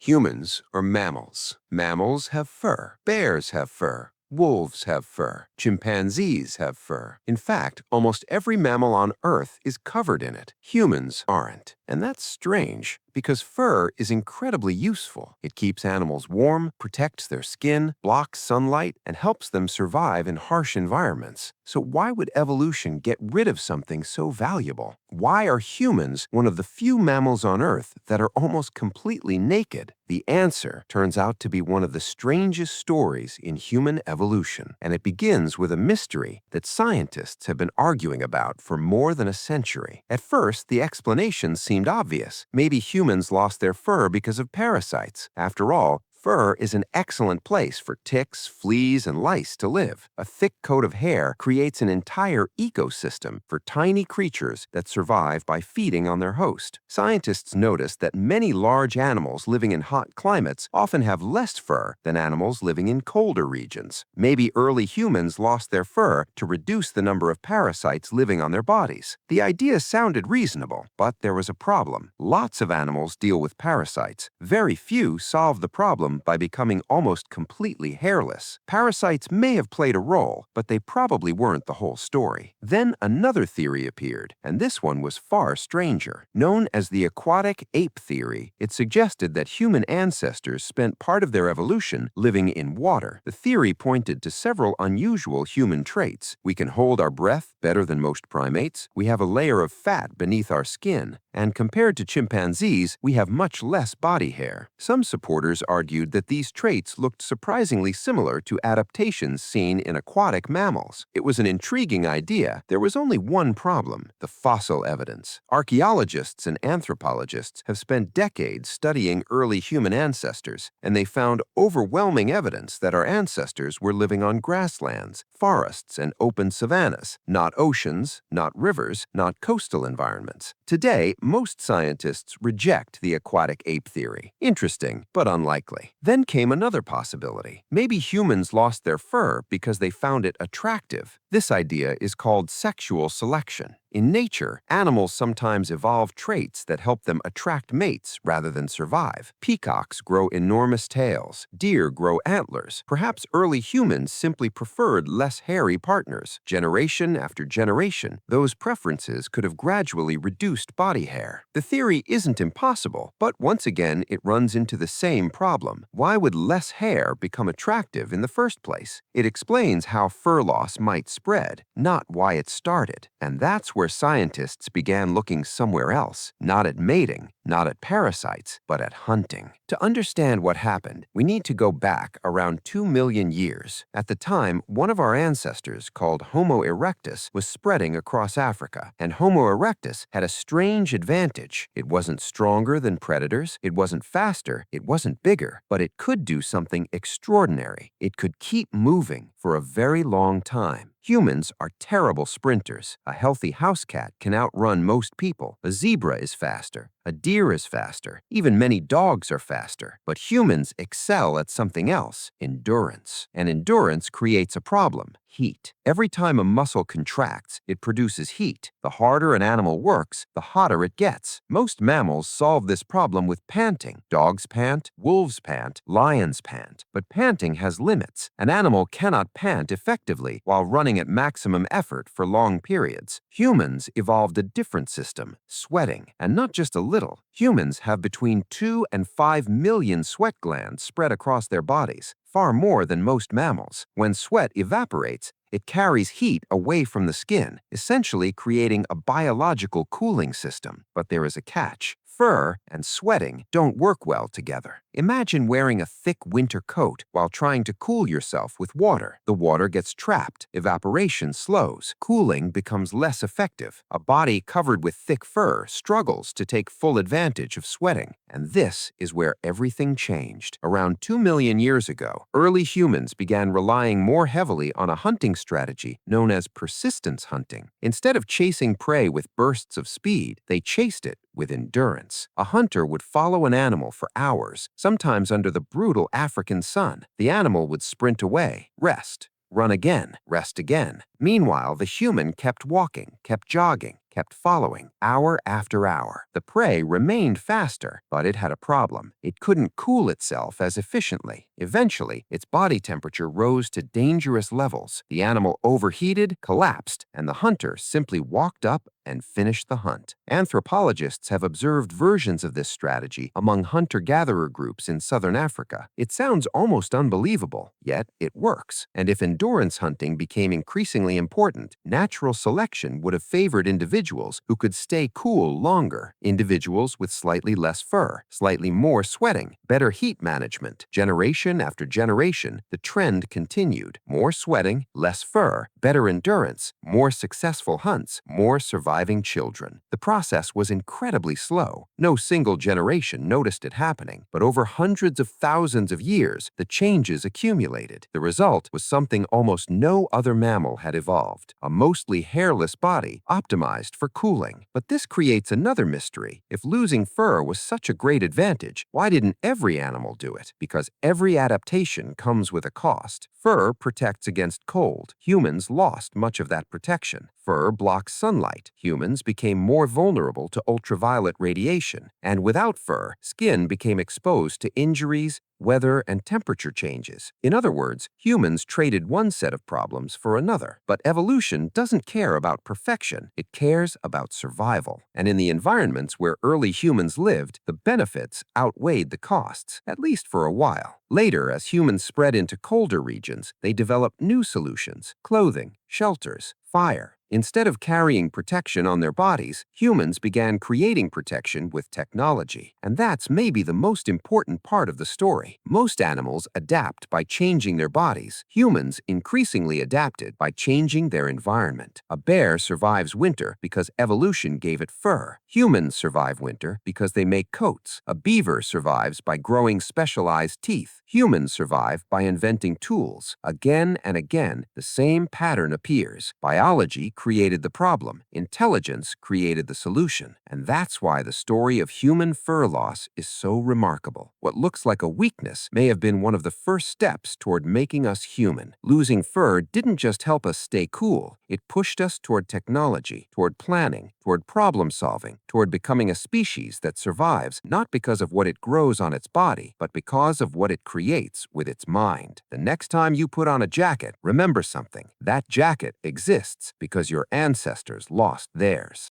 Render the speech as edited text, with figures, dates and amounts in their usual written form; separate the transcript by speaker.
Speaker 1: Humans are mammals. Mammals have fur. Bears have fur. Wolves have fur. Chimpanzees have fur. In fact, almost every mammal on Earth is covered in it. Humans aren't. And that's strange, because fur is incredibly useful. It keeps animals warm, protects their skin, blocks sunlight, and helps them survive in harsh environments. So why would evolution get rid of something so valuable? Why are humans one of the few mammals on Earth that are almost completely naked? The answer turns out to be one of the strangest stories in human evolution, and it begins with a mystery that scientists have been arguing about for more than a century. At first, the explanation seemed obvious. Maybe humans lost their fur because of parasites. After all, fur is an excellent place for ticks, fleas, and lice to live. A thick coat of hair creates an entire ecosystem for tiny creatures that survive by feeding on their host. Scientists noticed that many large animals living in hot climates often have less fur than animals living in colder regions. Maybe early humans lost their fur to reduce the number of parasites living on their bodies. The idea sounded reasonable, but there was a problem. Lots of animals deal with parasites. Very few solve the problem by becoming almost completely hairless. Parasites may have played a role, but they probably weren't the whole story. Then another theory appeared, and this one was far stranger. Known as the aquatic ape theory, it suggested that human ancestors spent part of their evolution living in water. The theory pointed to several unusual human traits. We can hold our breath better than most primates, we have a layer of fat beneath our skin, and compared to chimpanzees, we have much less body hair. Some supporters argued that these traits looked surprisingly similar to adaptations seen in aquatic mammals. It was an intriguing idea. There was only one problem: the fossil evidence. Archaeologists and anthropologists have spent decades studying early human ancestors, and they found overwhelming evidence that our ancestors were living on grasslands, forests, and open savannas, not oceans, not rivers, not coastal environments. Today, most scientists reject the aquatic ape theory. Interesting, but unlikely. Then came another possibility. Maybe humans lost their fur because they found it attractive. This idea is called sexual selection. In nature, animals sometimes evolve traits that help them attract mates rather than survive. Peacocks grow enormous tails. Deer grow antlers. Perhaps early humans simply preferred less hairy partners. Generation after generation, those preferences could have gradually reduced body hair. The theory isn't impossible, but once again, it runs into the same problem. Why would less hair become attractive in the first place? It explains how fur loss might spread, not why it started. And that's where scientists began looking somewhere else, not at mating, not at parasites, but at hunting. To understand what happened, we need to go back around 2 million years. At the time, one of our ancestors, called Homo erectus, was spreading across Africa, and Homo erectus had a strange advantage. It wasn't stronger than predators, it wasn't faster, it wasn't bigger, but it could do something extraordinary. It could keep moving for a very long time. Humans are terrible sprinters. A healthy house cat can outrun most people. A zebra is faster. A deer is faster. Even many dogs are faster. But humans excel at something else: endurance. And endurance creates a problem: heat. Every time a muscle contracts, it produces heat. The harder an animal works, the hotter it gets. Most mammals solve this problem with panting. Dogs pant, wolves pant, lions pant. But panting has limits. An animal cannot pant effectively while running at maximum effort for long periods. Humans evolved a different system: sweating. And not just a little. Humans have between 2 and 5 million sweat glands spread across their bodies, far more than most mammals. When sweat evaporates, it carries heat away from the skin, essentially creating a biological cooling system. But there is a catch. Fur and sweating don't work well together. Imagine wearing a thick winter coat while trying to cool yourself with water. The water gets trapped, evaporation slows, cooling becomes less effective. A body covered with thick fur struggles to take full advantage of sweating. And this is where everything changed. Around 2 million years ago, early humans began relying more heavily on a hunting strategy known as persistence hunting. Instead of chasing prey with bursts of speed, they chased it with endurance. A hunter would follow an animal for hours, sometimes under the brutal African sun. The animal would sprint away, rest, run again, rest again. Meanwhile, the human kept walking, kept jogging, kept following, hour after hour. The prey remained faster, but it had a problem. It couldn't cool itself as efficiently. Eventually, its body temperature rose to dangerous levels. The animal overheated, collapsed, and the hunter simply walked up and finished the hunt. Anthropologists have observed versions of this strategy among hunter-gatherer groups in southern Africa. It sounds almost unbelievable, yet it works. And if endurance hunting became increasingly important, natural selection would have favored individuals who could stay cool longer, individuals with slightly less fur, slightly more sweating, better heat management. Generation after generation, the trend continued. More sweating, less fur, better endurance, more successful hunts, more surviving children. The process was incredibly slow. No single generation noticed it happening, but over hundreds of thousands of years, the changes accumulated. The result was something almost no other mammal had evolved, a mostly hairless body optimized for cooling. But this creates another mystery. If losing fur was such a great advantage, why didn't every animal do it? Because every adaptation comes with a cost. Fur protects against cold. Humans lost much of that protection. Fur blocks sunlight. Humans became more vulnerable to ultraviolet radiation. And without fur, skin became exposed to injuries, weather, and temperature changes. In other words, humans traded one set of problems for another. But evolution doesn't care about perfection. It cares about survival. And in the environments where early humans lived, the benefits outweighed the costs, at least for a while. Later, as humans spread into colder regions, they developed new solutions: clothing, shelters, fire. Instead of carrying protection on their bodies, humans began creating protection with technology. And that's maybe the most important part of the story. Most animals adapt by changing their bodies. Humans increasingly adapted by changing their environment. A bear survives winter because evolution gave it fur. Humans survive winter because they make coats. A beaver survives by growing specialized teeth. Humans survive by inventing tools. Again and again, the same pattern appears. Biology created the problem. Intelligence created the solution. And that's why the story of human fur loss is so remarkable. What looks like a weakness may have been one of the first steps toward making us human. Losing fur didn't just help us stay cool. It pushed us toward technology, toward planning, toward problem solving, toward becoming a species that survives not because of what it grows on its body, but because of what it creates with its mind. The next time you put on a jacket, remember something. That jacket exists because your ancestors lost theirs.